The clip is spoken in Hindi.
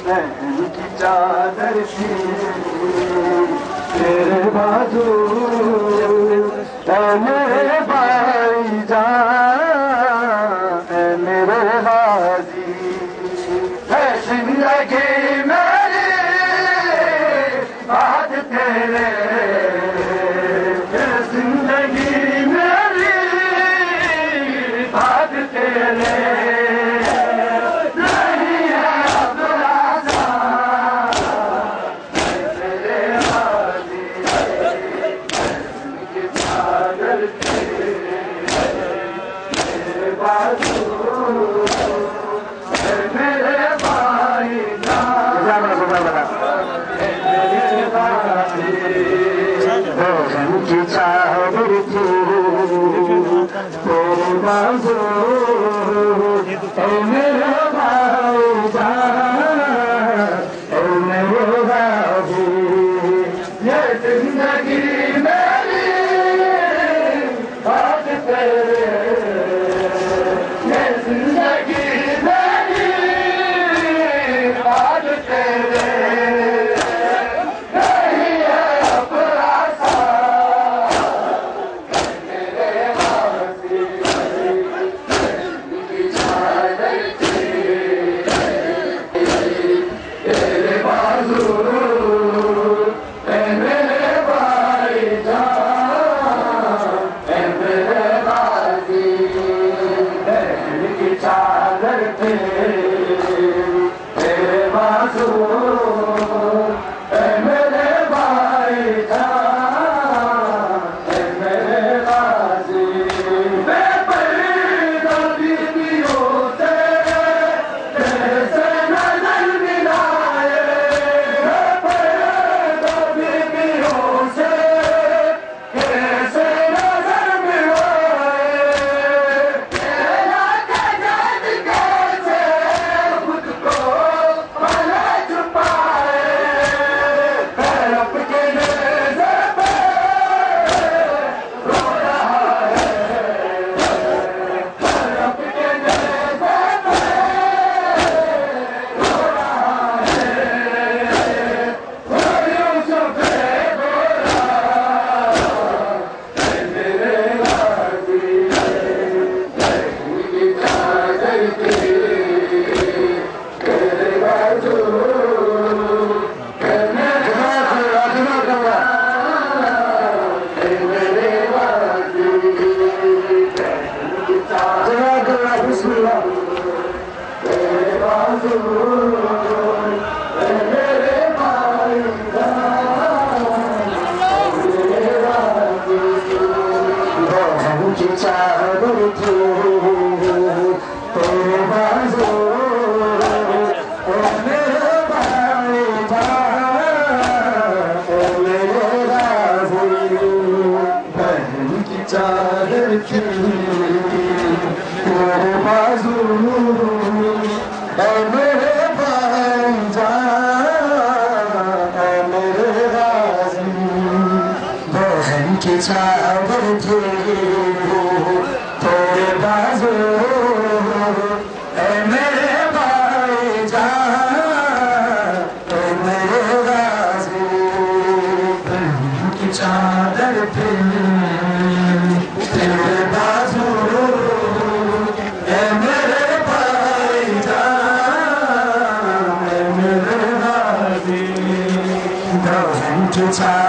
की चादर थी तेरे बाजू मेरे भाईजान मेरे गाजी है जिंदगी मेरी बात तेरे जिंदगी मेरी बात तेरे की चादर थी तेरे बाजू मेरे भाईजान मेरे बाबू ये जिंदगी मेरी बात तेरे ये जिंदगी मेरी बात तेरे चादर तेरे बाजू मेरे भाईजान मेरे गाजी बेपर्दा बीवियों से कैसे नजर मिलाए बेपर्दा बीवियों से कैसे नजर मिलाए की चादर थी तेरे बाजू मेरे भाईजान मेरे गाजी बहन की चादर थी तेरे बाजू मेरे भाईजान मेरे गाजी बहन की चादर थी तेरे बाजू मेरे भाईजान मेरे गाजी बहन की चादर थी तेरे बाजू मेरे भाईजान मेरे गाजी बहन की चादर